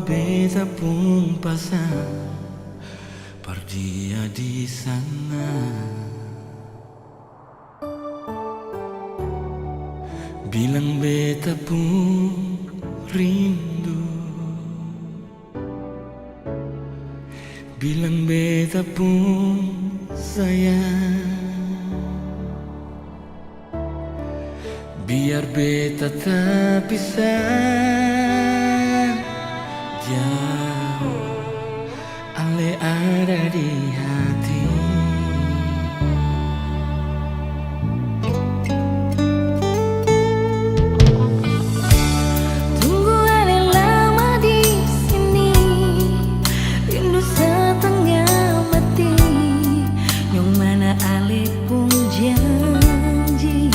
beta pun pasang perdia di sana. Bilang beta pun rindu, bilang beta pun sayang. Biar beta tak pisah jauh, ale ada di hati. Tunggu ale lama di sini, rindu setengah mati. Yang mana ale pun janji,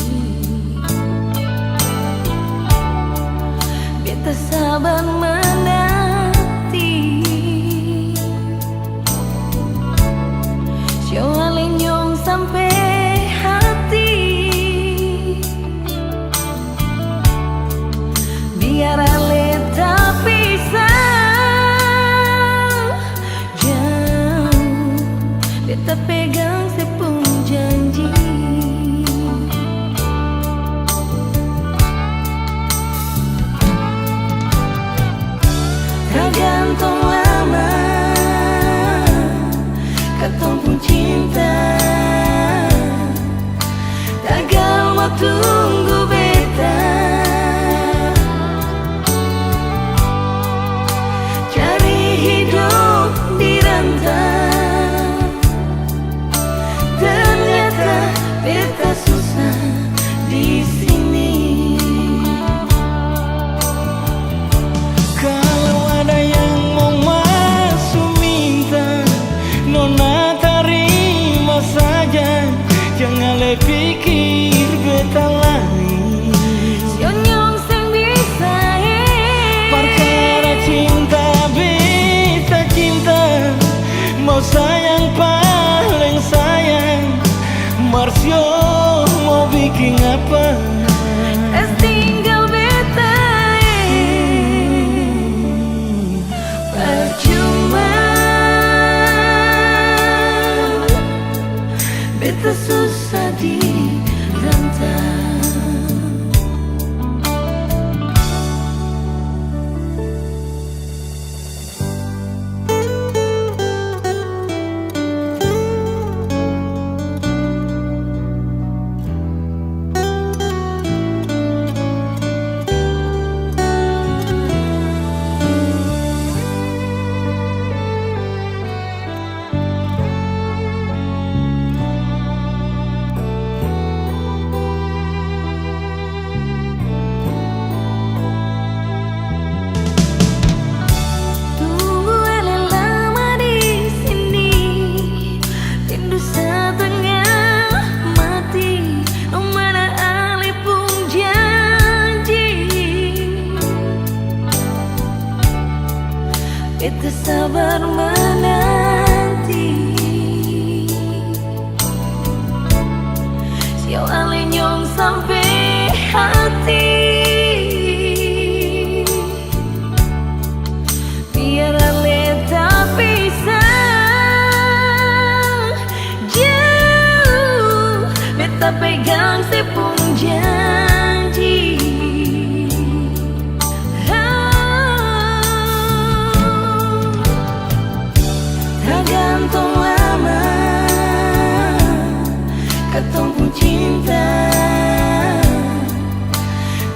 beta sabar menanti. Jauh nyong sampai hati, biar ale tak pisah jauh, beta pegang sepung janji. Tergantung lama katong pun cinta, tagal mau tunggu beta. Cari hidup di rantau, ternyata beta susah di sini. Kalau ada yang mau masuk minta, nona terima saja. Jangan le pikir beta lain. Nyong sing bisa Perkara cinta beta cinta, mau sayang paling sayang. Marsio mau bikin apa? es tinggal beta percuma. Beta susah di rantau. Tunggu ale lama di sini, rindu setengah mati. Mana ale pun janji, beta sabar menanti. Siau ale nyong sampai hati, biar ale tak pisah jauh, beta pegang sepung janji. Tergantung lama katong pun cinta,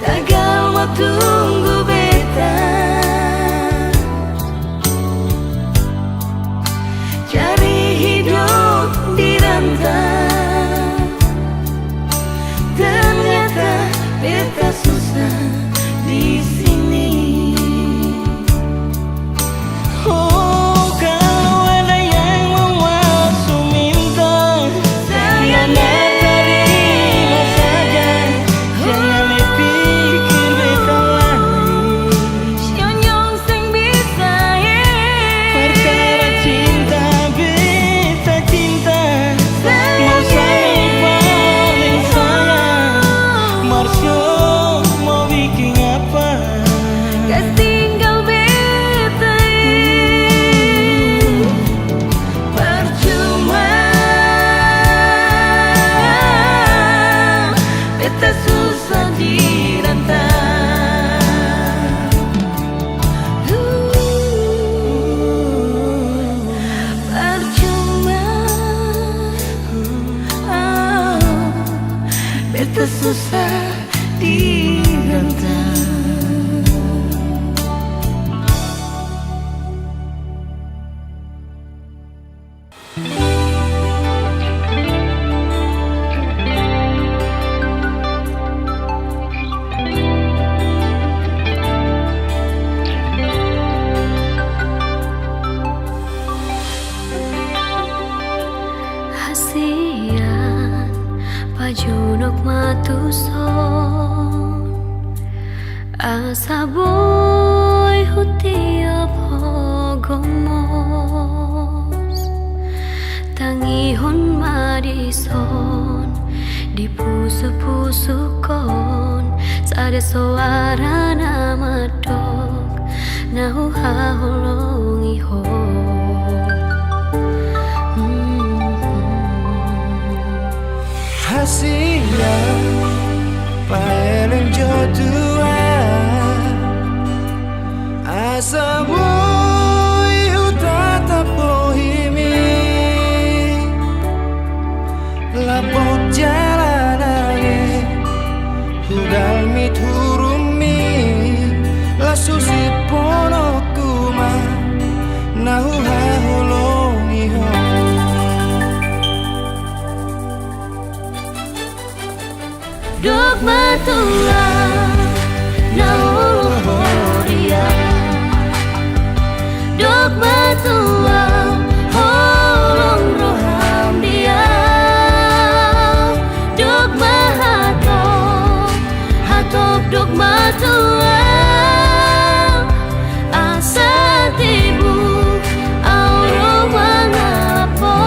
tagal mau tunggu beta. Cari hidup di rantau, beta susah dirantau. Percuma, beta susah dirantau. Hasian pajunok matuson asa boy hutiap hogomos tangihon madison di pusu-pusukon sada suara nama dok nahu haholongi ho. Hasian paeleng jodohan asa boy utata pohimi lapot jalanane hudal miturumi lasusi ponokuma nahu haholongi ho. Dok matua nauhoria, dok matua holong roham dia, dok mahatop hatop dok matua asa tibu auro mangapo.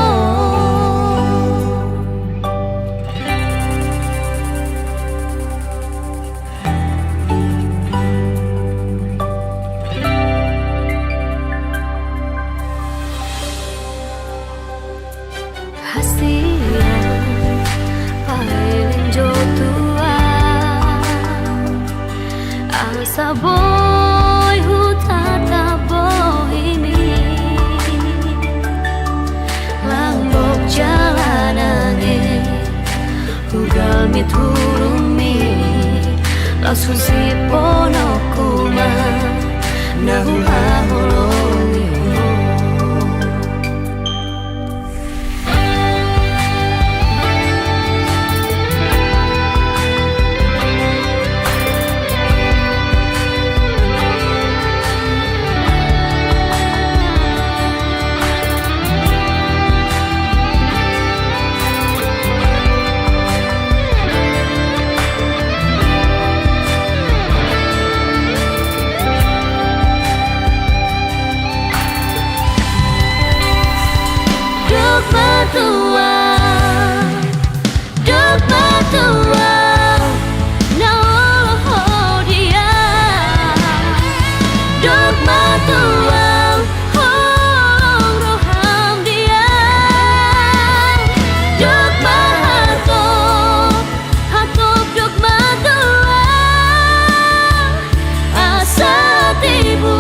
Hasian paeleng jotua asa boy hutata bohimi lambok jalanane hugal miturumi langsung si ponokuma nahu haholongi. Dok matua, dok matua, nauhoria, dok matua, holong roham dia, dok mahatop, hatop dok matua, asa tibu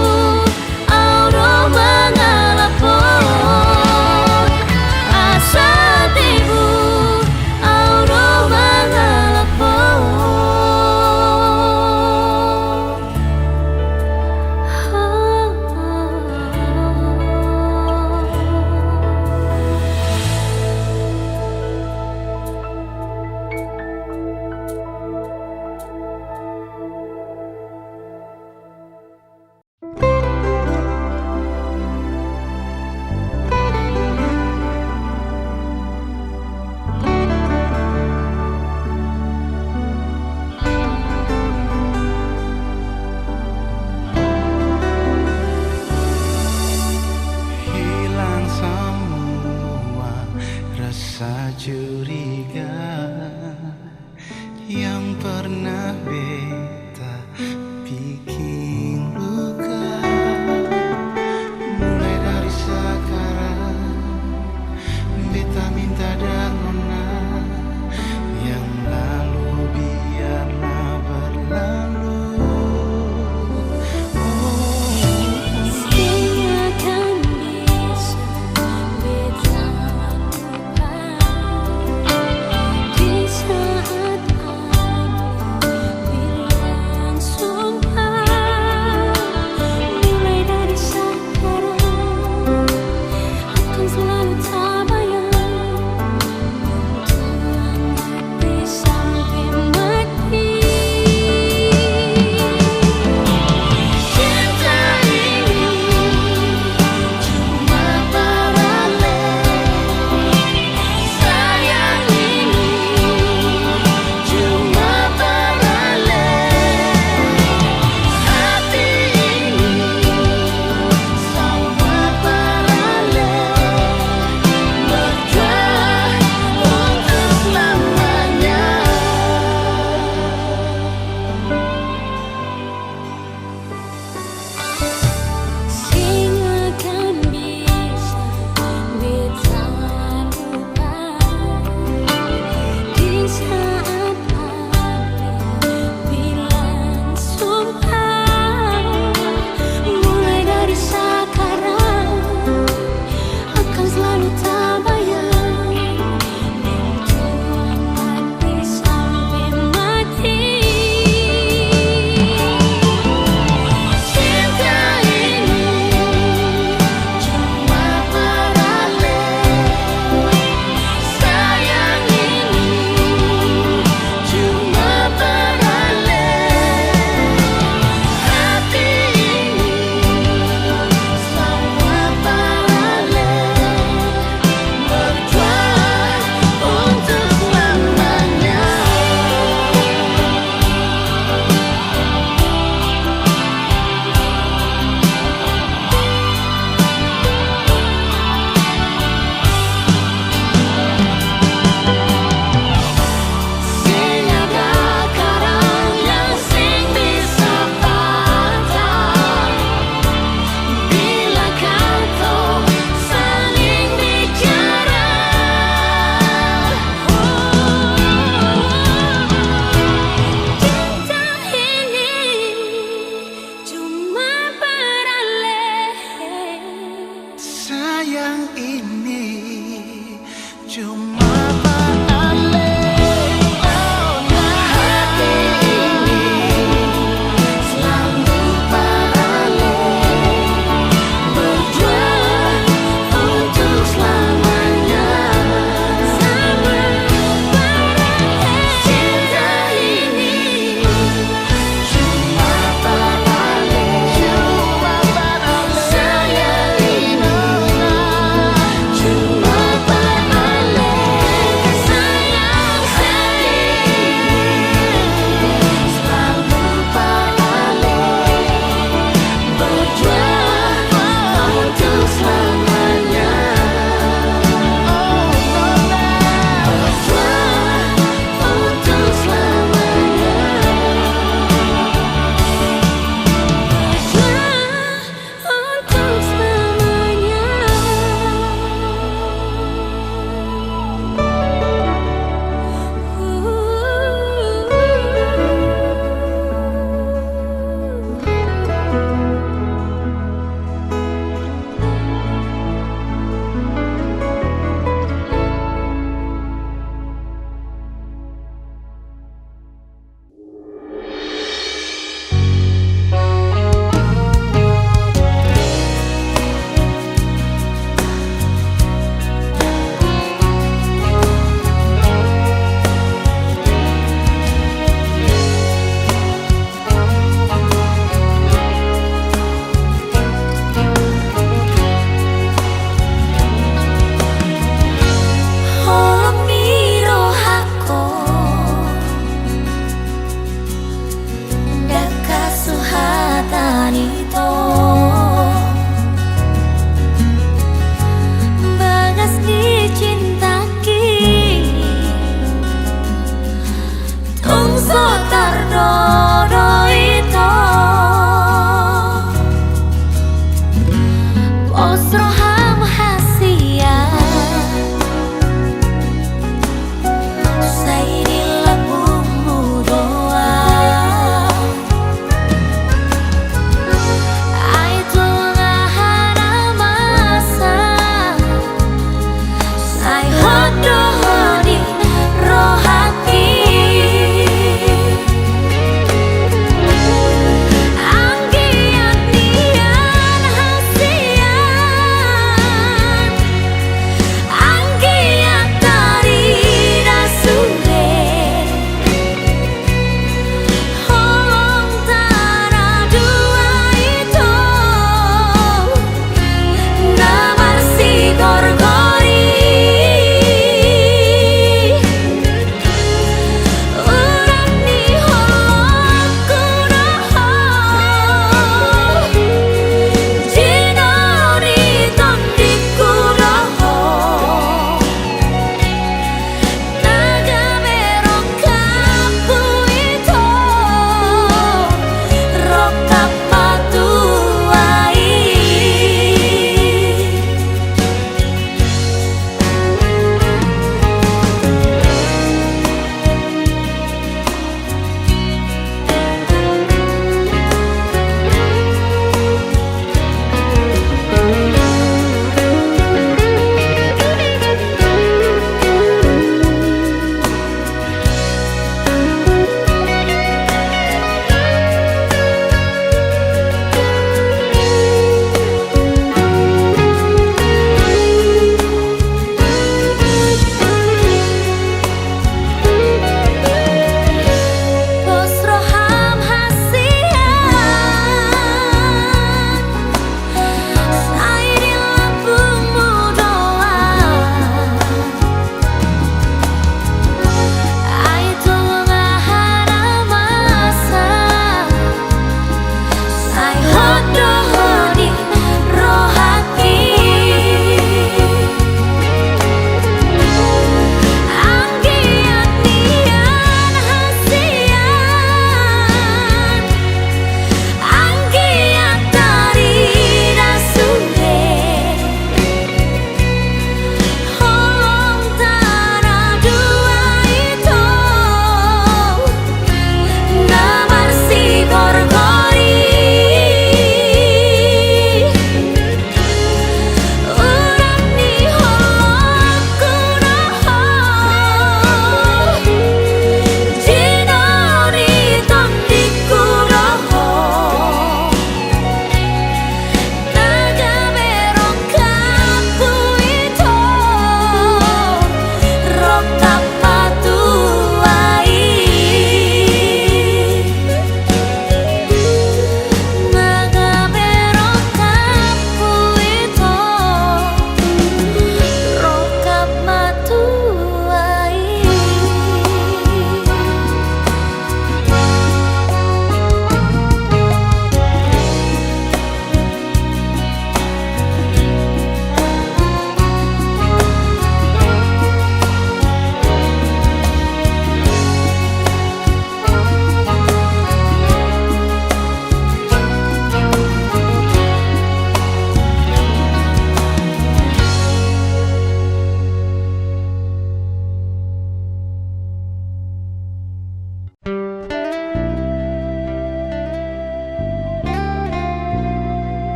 auro mangalapon. Tibu auro mangalapon. minta dan nona yang lalu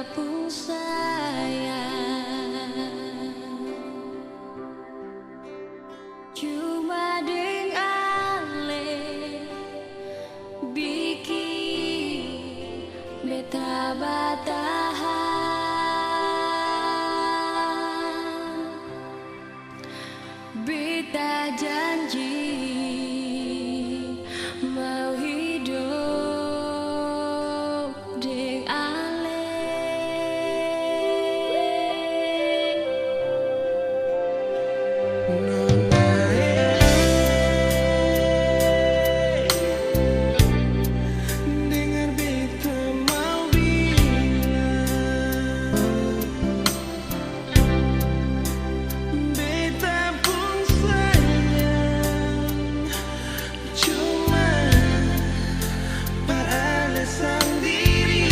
beta pun sayang. Cuma deng ale bikin beta batahan. Beta janji mau hidup deng ale. Dengar beta mau bilang, beta pun sayang, cuma beralasan diri.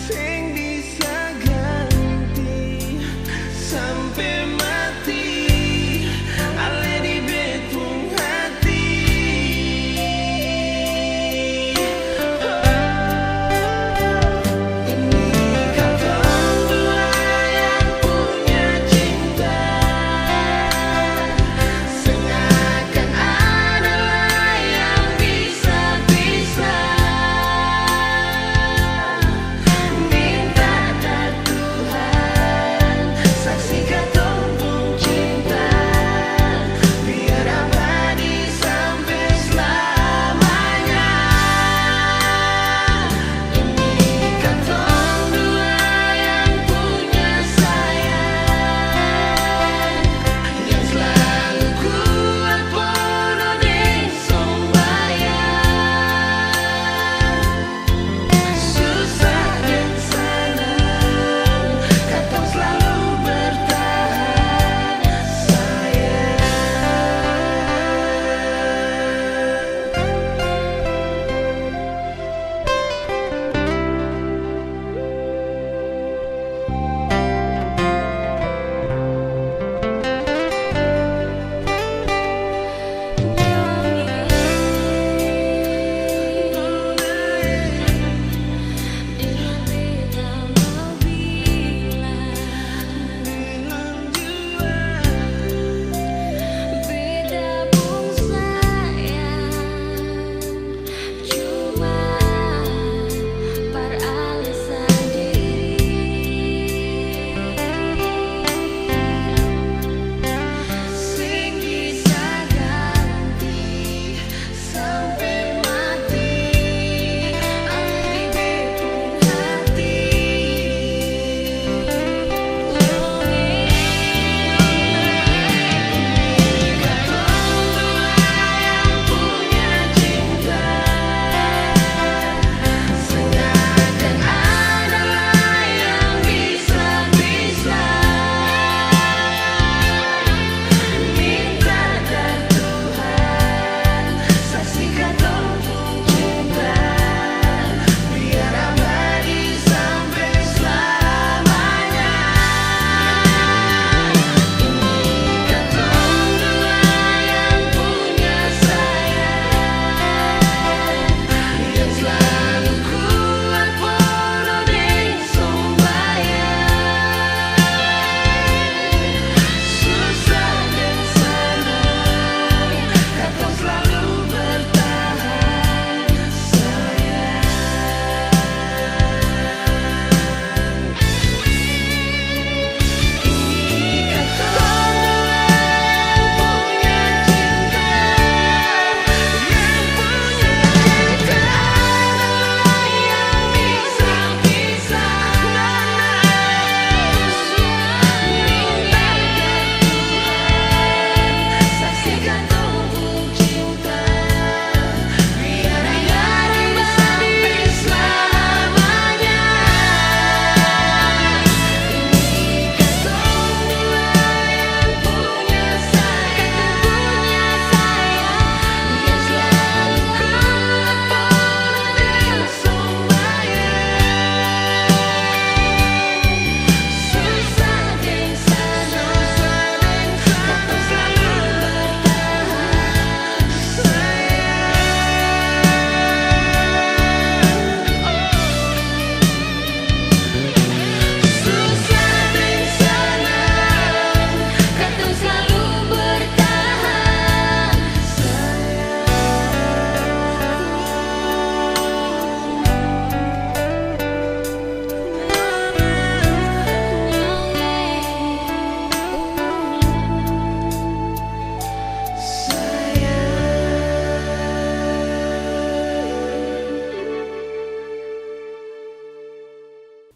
Sing bisa ganti sampai mati, ale di betung hati. Ini kata dua yang punya cinta, seakan adalah yang bisa-bisa. Minta dah Tuhan saksi katong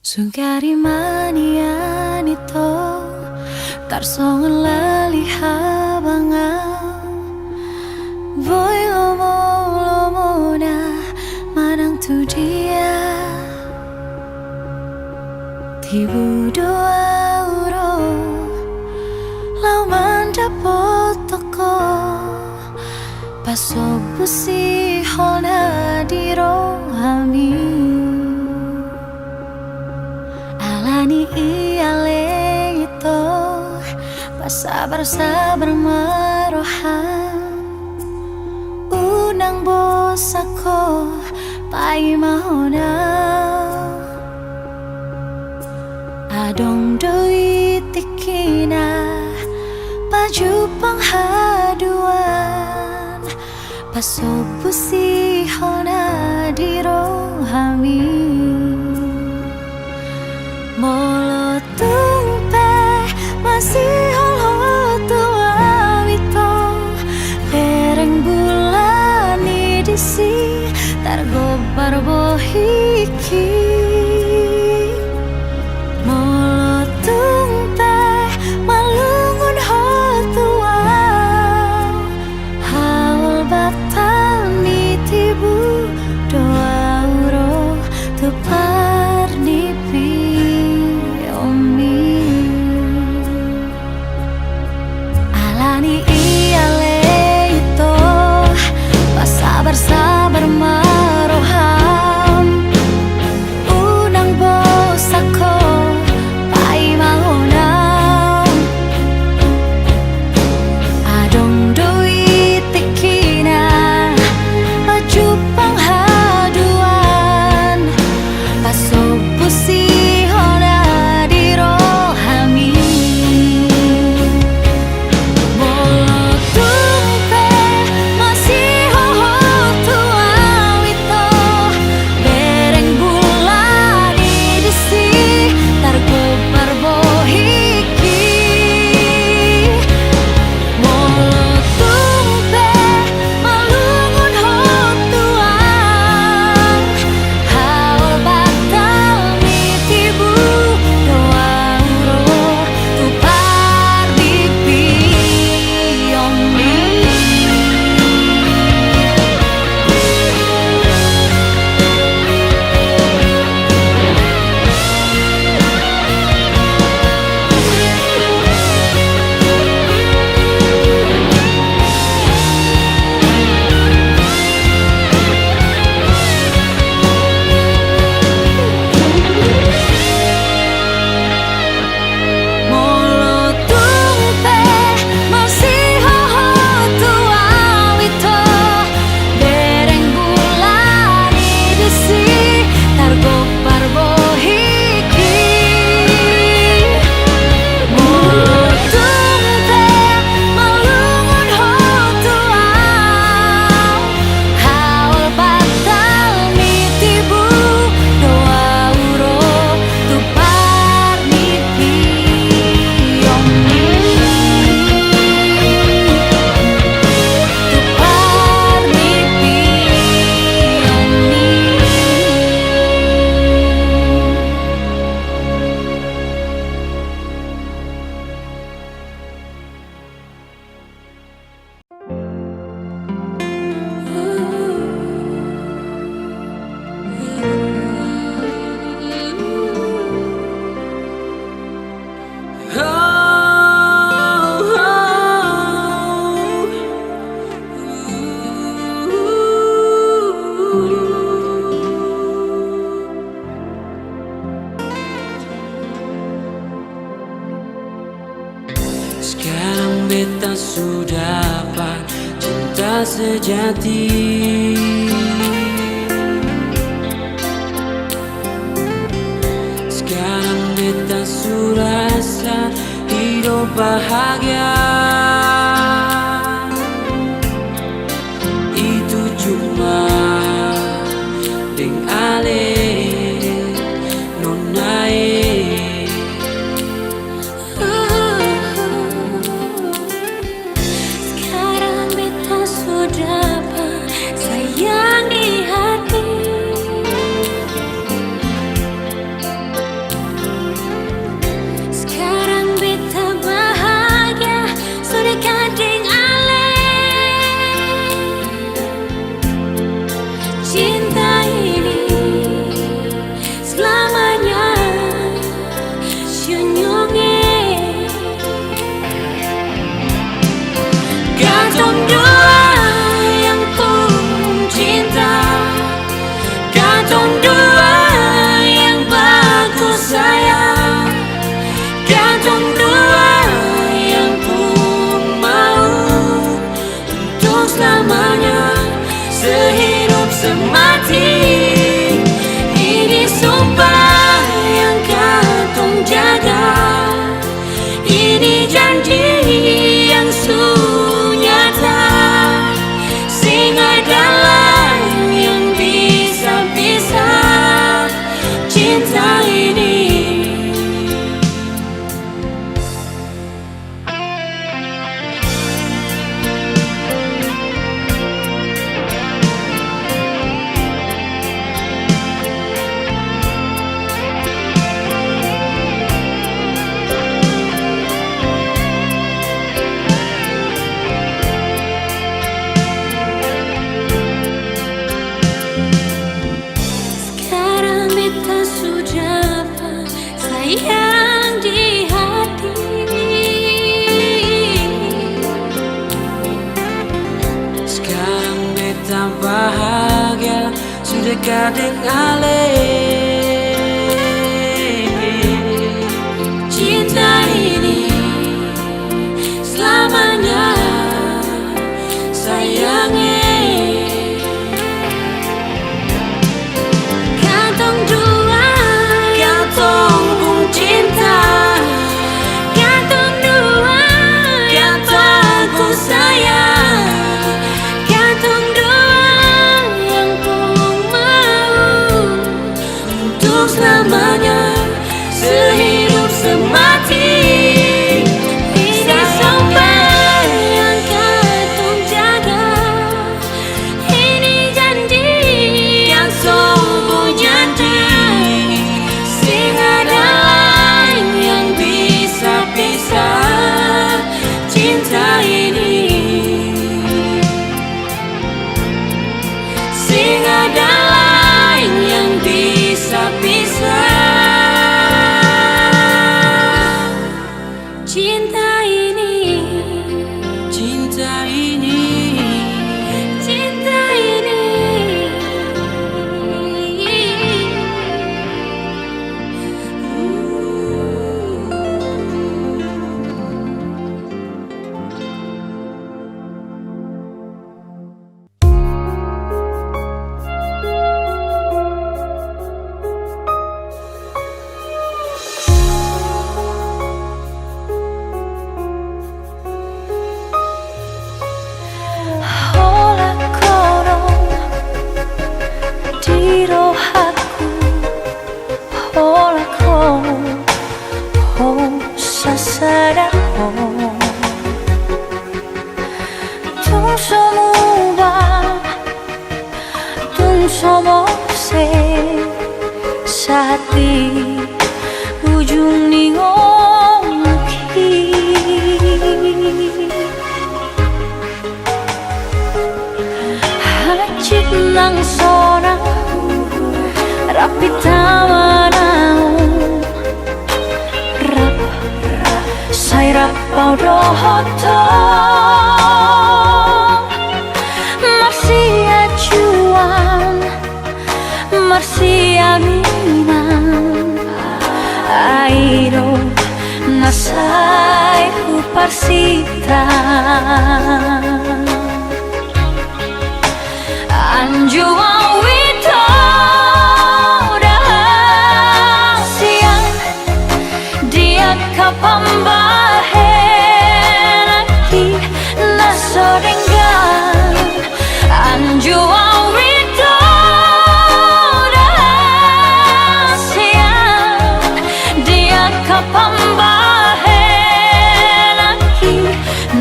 Sugari manian itu tarsongan lali habangan boy lomo na manang tu dia tibu doa uro lau manda potoko pasok busi hona di rohami alani iale itu sabar marohan unang bosako pai mahona adong doi tikina baju penghaduan pasok busi hona di rohami molo tumpe masih holo tua wito pereng bulan disi targobar bohiki molo tumpe malungun ho tua haul batal mitibu doa uro tepar nipi alani iale itu sabar maroham unang bosako pai mahona adong doi tikina baju penghaduan pasok busi hona di rohami Sekarang beta sudah dapat cinta sejati. Sekarang beta sudah rasa hidup bahagia. Itu cuma deng ale nonae. Sayang di hati Ini janji yang sunyata, sing ada lain yang bisa cinta ini. Sekarang beta sudah sayang di hati. Sekarang beta bahagia sudah kadang Ale. Cinta ini selamanya sayangnya. Kantong dua, kantong pun cinta. Kantong dua, kantong pun sayang. Kantong dua yang pun mau untuk selamanya, sehidup semati. Ini sampai yang kantong jaga. Ini janji yang sungguh nyata, sing ada lain yang bisa cinta ini. Sing ada lain yang bisa cinta ini. Cinta ini, Cinta ini. Olah korong di rohaku, olah korong sasadarku. Tung semua, tung semua saat di ujung ningongki. Hacit nang sorang rapi tamanau, rap say rapau dohoto. Masih acuan, masih aminan. Airo nasai huparsita. Anjuang wito siang dia kapambahen aki nasorengan. Anjuang wito siang dia kapambahen aki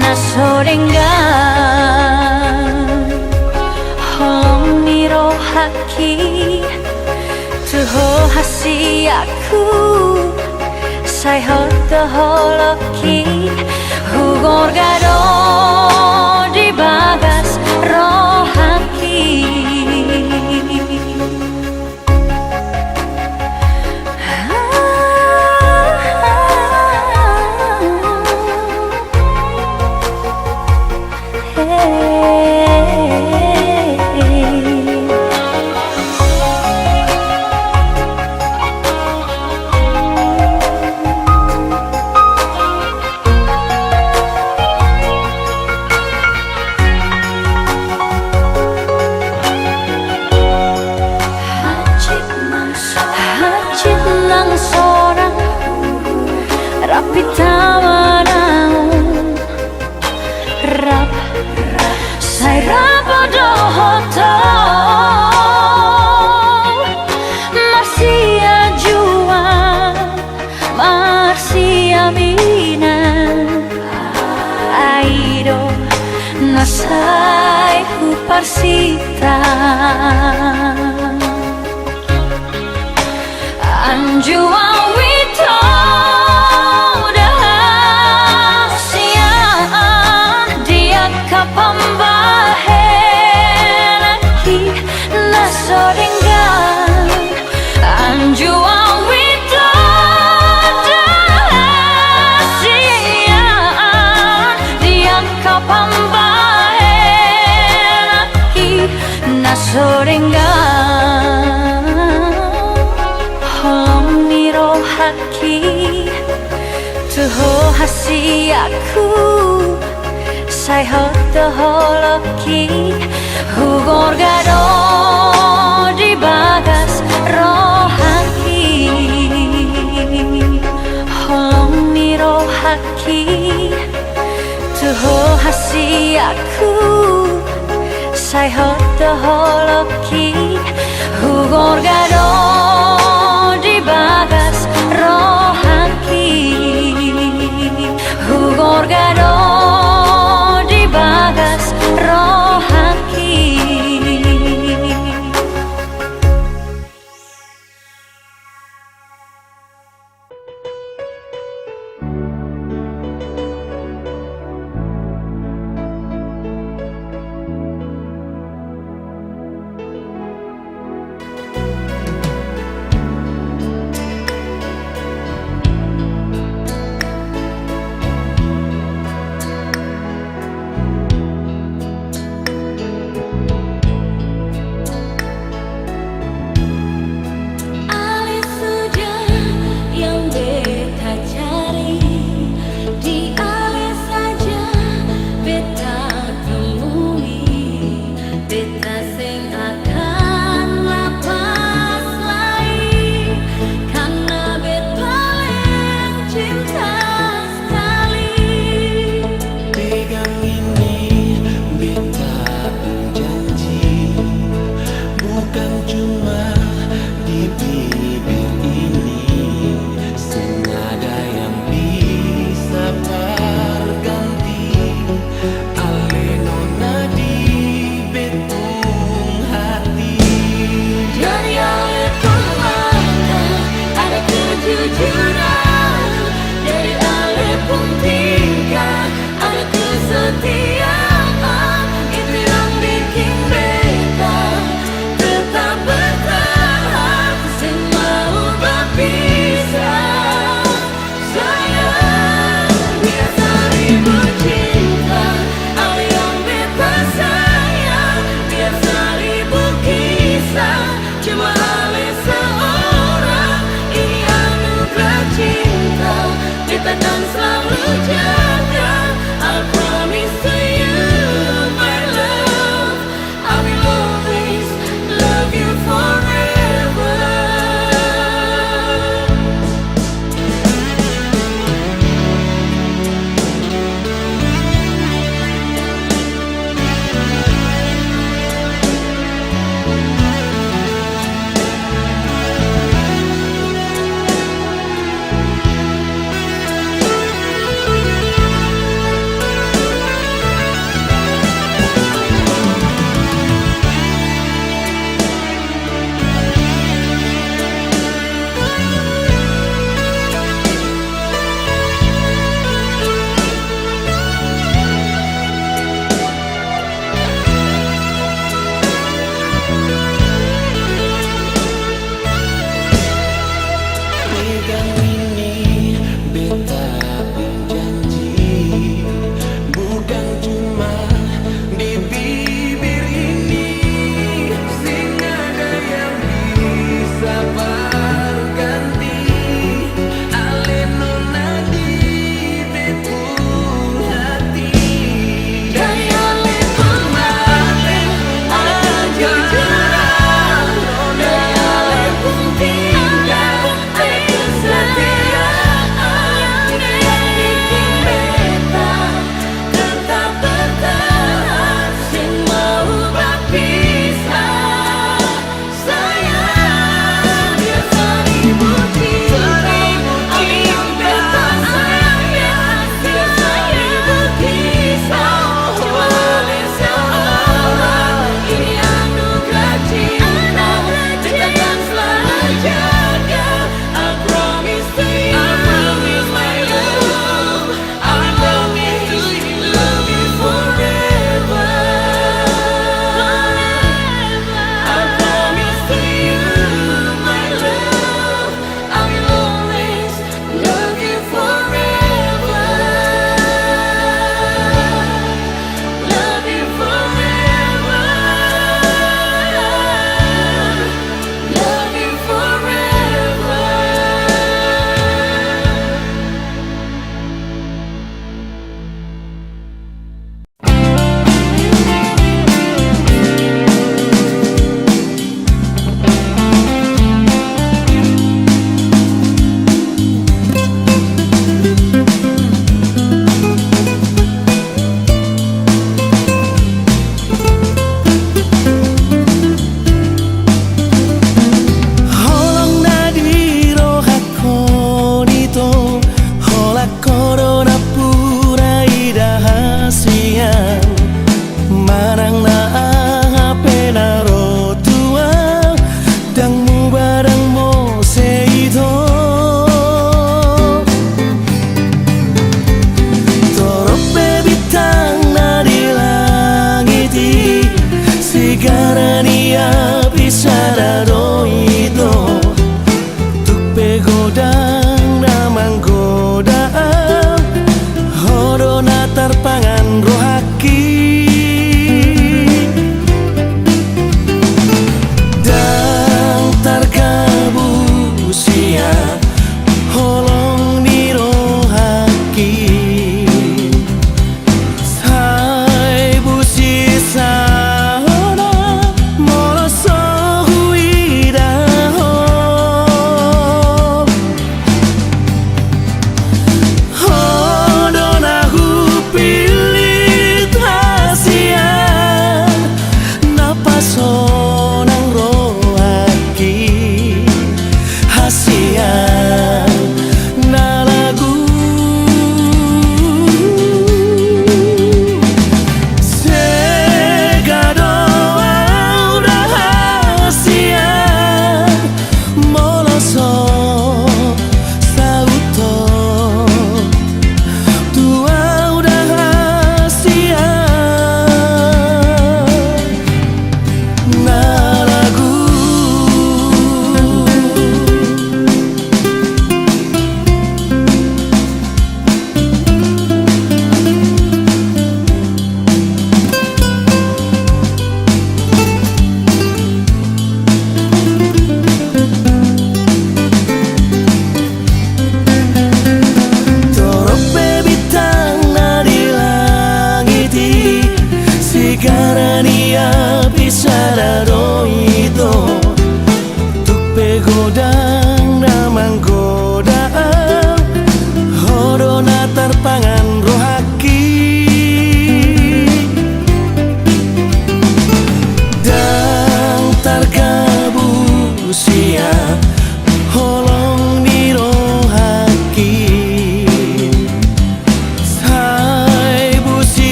nasorengan. Holong niro haki tuho hasi aku, say hoto holoki hugor gado di bagas rohaki. universitas. Anjuang wito dahasian dia kapambahen aki nasoringgan. Anjuang wito dahasian dia kapambahen aki nasoringgan. Holong niro haki tuho hasi aku sai hoto holoki hugor gado di bagas rohaki. Holong niro haki tuho hasi aku sai hoto holoki hugor gado di bagas rohaki. Hugor gado di bagas rohaki.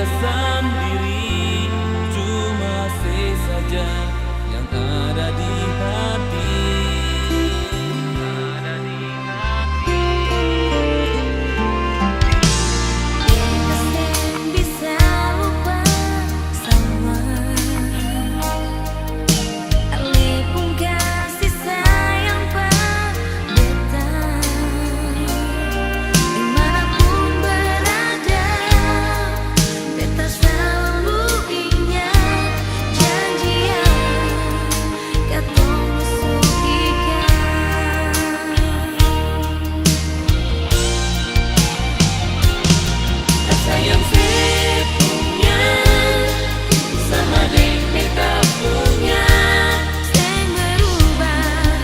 kita sendiri, cuma sesaja yang ada di hati. Bisa lupa semua, alipun kasih sayang berbeda. Dimanapun berada, beta selalu ingat janji yang katong sugikan. Rasa yang saya punya sama dengan beta punya, seng berubah,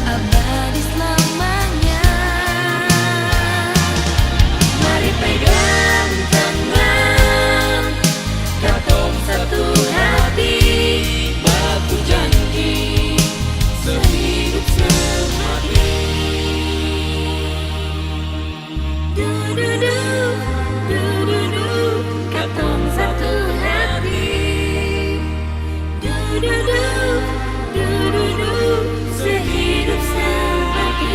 abadi selamanya. Mari pegang tangan, katong satu hati, baku janji sehidup semati. Du-du-du, du-du-du, katong satu hati. Du-du-du, du-du-du, sehidup semati.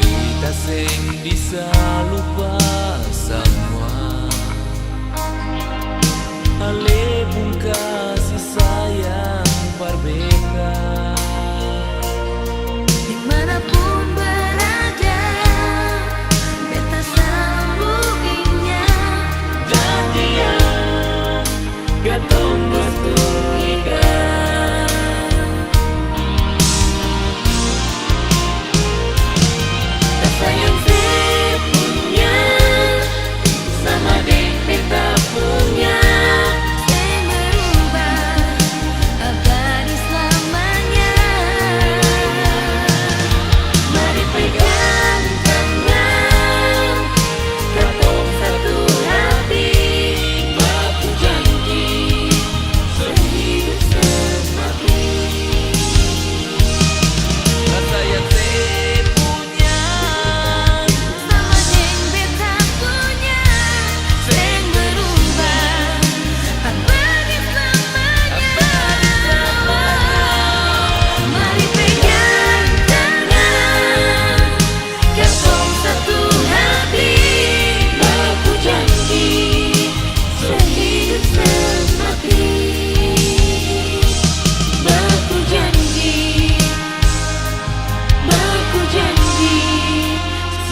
Kita seng bisa lupa semua, alipun kasih sayang berbeda. Dimanapun berada, beta selalu ingat Janji yang katong bertugikan. rasa yang saya punya sama dengan beta punya, seng berubah, abadi selamanya. Mari pegang tangan, katong satu hati, baku janji sehidup semati. Rasa yang saya punya Sama dengan beta punya, seng berubah, abadi selamanya. Mari pegang tangan, katong satu hati, baku janji sehidup semati. Baku janji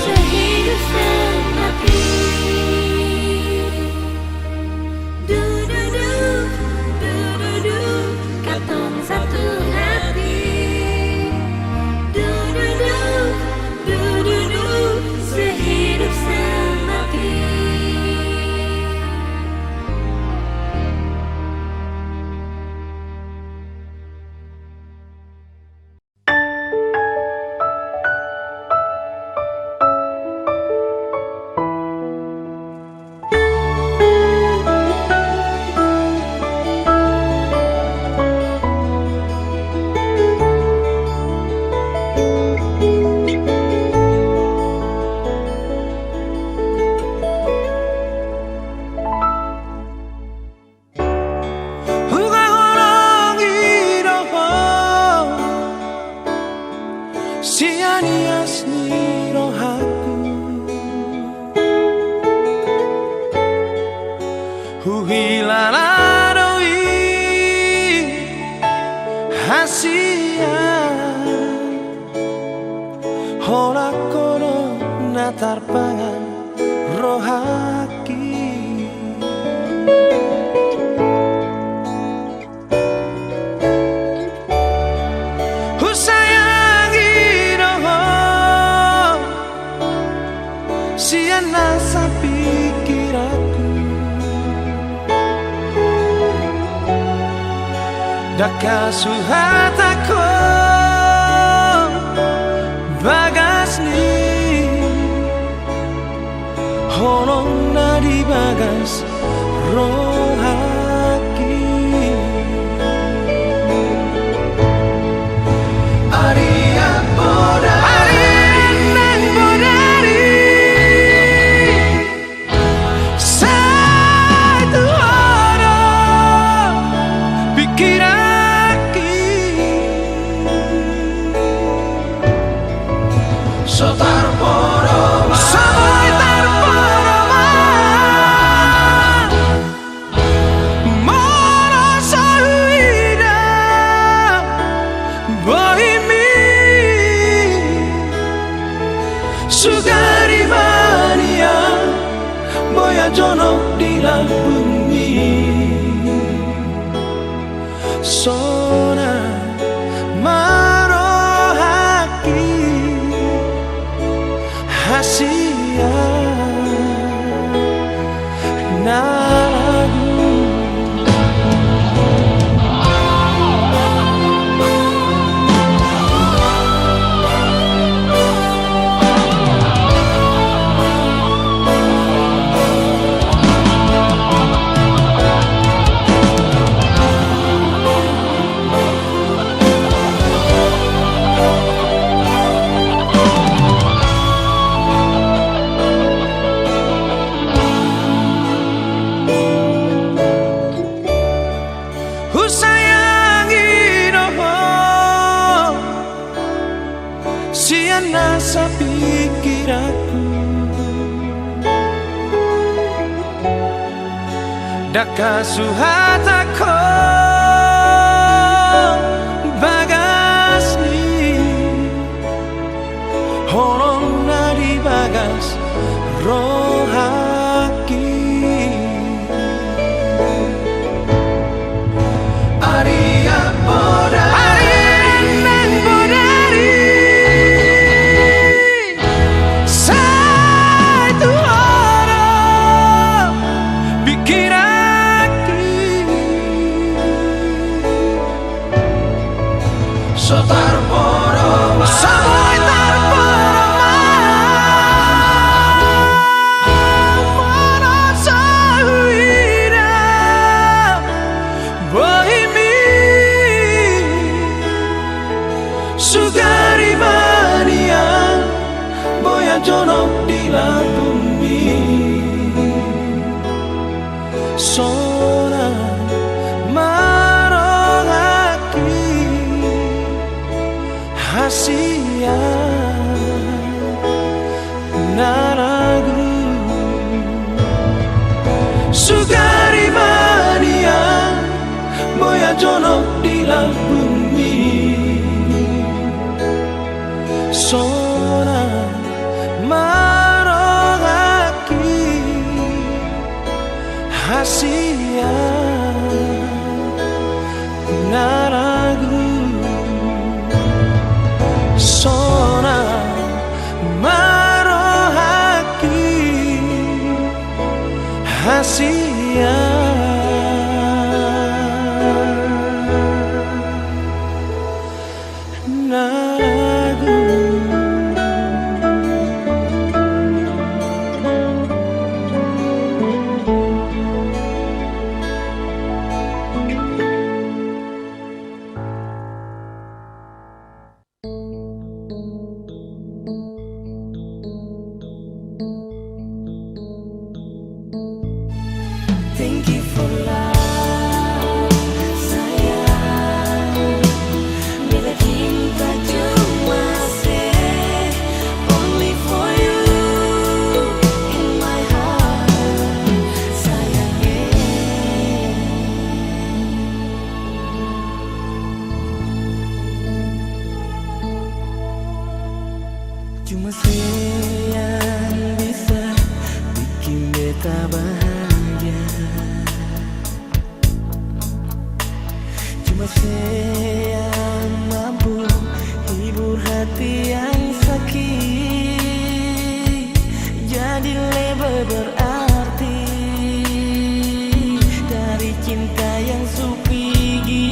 sehidup semati. Du-du-du, du-du-du, katong satu hati. Du-du-du, du-du-du, sehidup semati. Sia-nia siro aku huhilaladoi hasia hola kono natarpangan rohaki. Siana sa pikir aku Dakasu hataku bagas ni Honong nadi bagas rohaki Aria bodari Neng bodari Satu orang pikiraki Sotar poroma Samoy tar poroma Moro sahida Bohimi Sugari mania Boya jono di bumi Sona marohaki Hasia nagu Siana sa pikiranku Dakasu hataku bagas ni Honong nadi bagas rohaki Aria bodari Neng bodari Satu orang pikiraki Sotar poroma Samoy tar poroma Merasa huida Bohimi Sugari mania Boya jono di bumi Sona marohaki Hasia naragu Sugari mania Boya jono di bumi Sona marohaki Hasia naragu Sona marohaki Hasia naragu Thank you for love, sayang. Bila cinta cuma say only for you in my heart, sayang. Cuma say yang bisa bikin beta bahagia. Cuma say yang mampu hibur hati yang sakit. Jadi lebih berarti dari cinta yang supigi.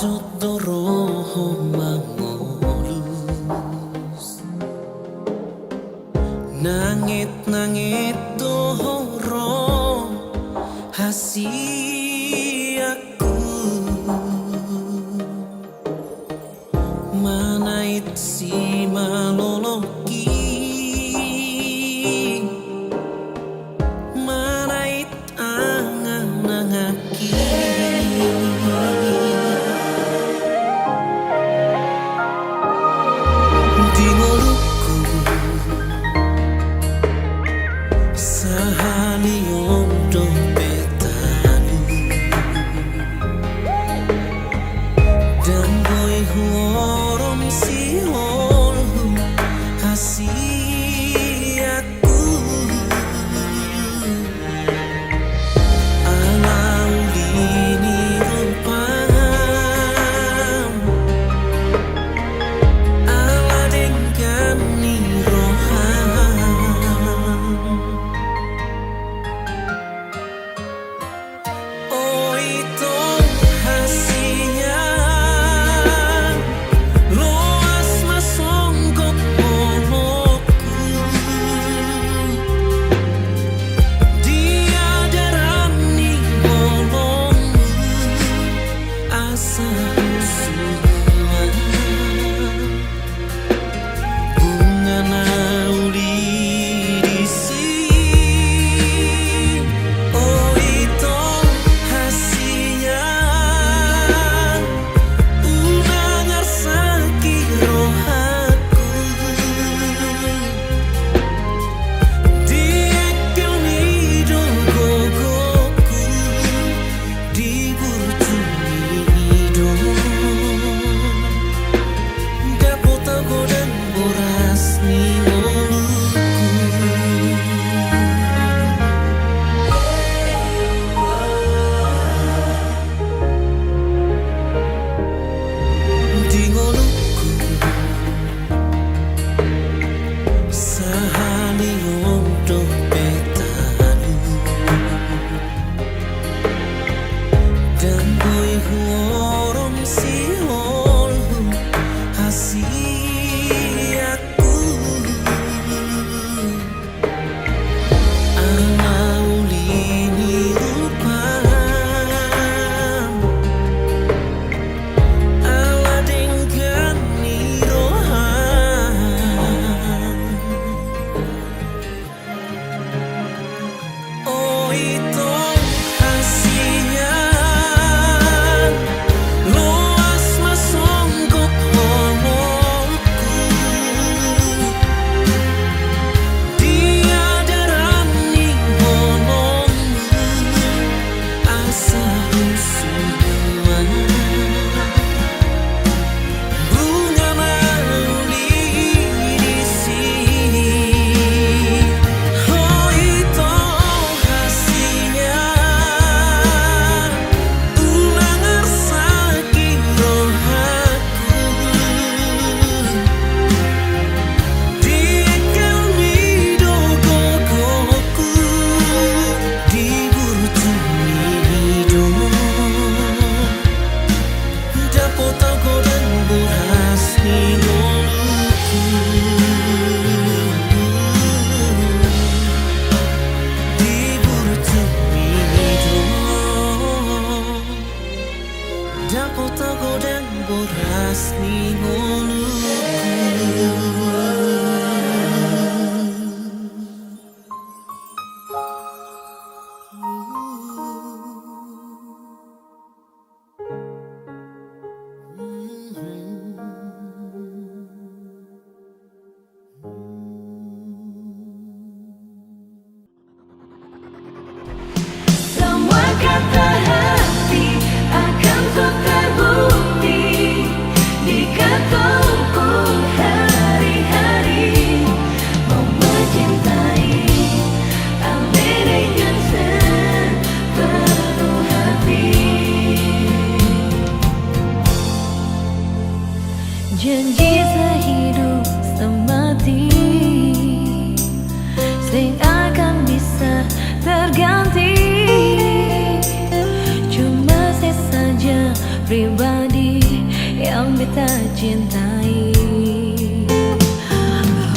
Totoro mangolus Nangit-nangit dohoro hasiaku Manait si maloloki Manait angan-angaki Di ngoluku Sahaliom dompetalu Dan boy huorom si holhu hasiaku Alaulini rupam Ala dengan ni roham Oh itu hasilnya Loas masongkok poloku Dia darani bolongmu Asa semua Bunga nauli di sini Oh itu hasilnya Unangar sakit rohaku Diekil nido gogoku Di burju nido Dapot aku dan boras ni Di ngoluku Sahaliom dompetalu Dan boy huorom si holhu hasiaku Alaulini rupam Ala dengan ni roham Oh itu hasilnya Loas masongkok poloku Dia darani bolongmu Asa semua Bunga nauli di sini Oh itu hasilnya Unangar sakit rohaku Diekil nido gogoku Di burju nido Dapot aku dan boras ni ngoluku Di burju nido Dapot aku dan boras ni ngoluku Semua kata hati akan ku terbukti di kantongku hari-hari mau mencintai ambil dengan sepenuh hati janji sehidup semati sing akan bisa terganti cuma saya saja pribadi kita cintai.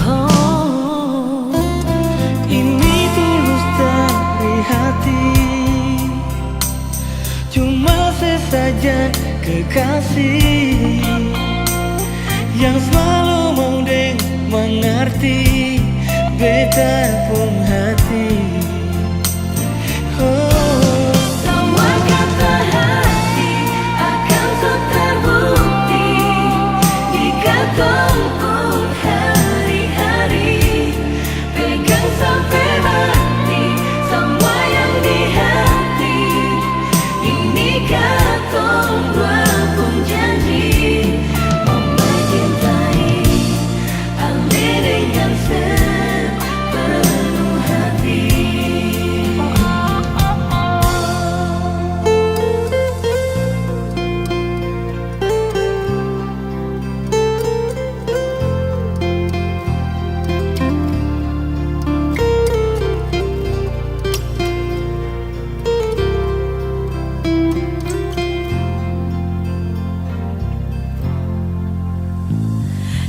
Oh, Ini tulus dari hati, cuma sesajen kekasih yang selalu mau deng mengerti beta pun hati. Oh, semua kata hati akan so terbukti jika tempuh hari-hari. Pegang sampai mati semua yang di hati. Ini katong dua pun janji mau mencintai Ale dengan sepenuh hati.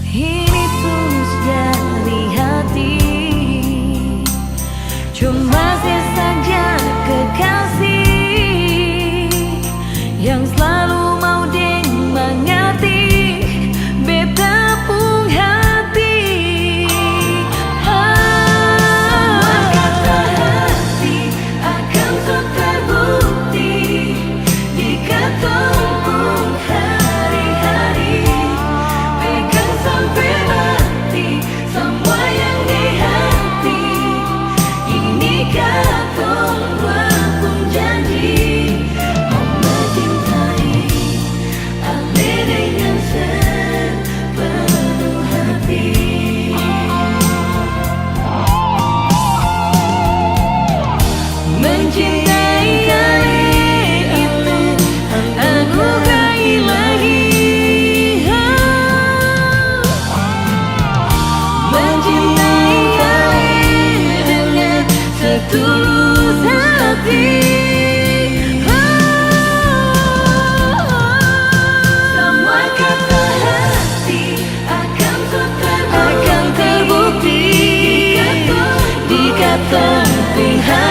Ini tulus dari hati, cuma sesaja kekasih yang selalu mau deng mengerti beta pun hati. Semua kata hati akan so terbukti jika tempuh hari-hari. Pegang sampai mati semua yang di hati. Ini katong dua pun janji mau mencintai Ale dengan sepenuh hati. Mencintai Ale itu anugerah ilahi. Mencintai Ale dengan setulus hati. Semua kata hati akan terbukti jika tempuh hari.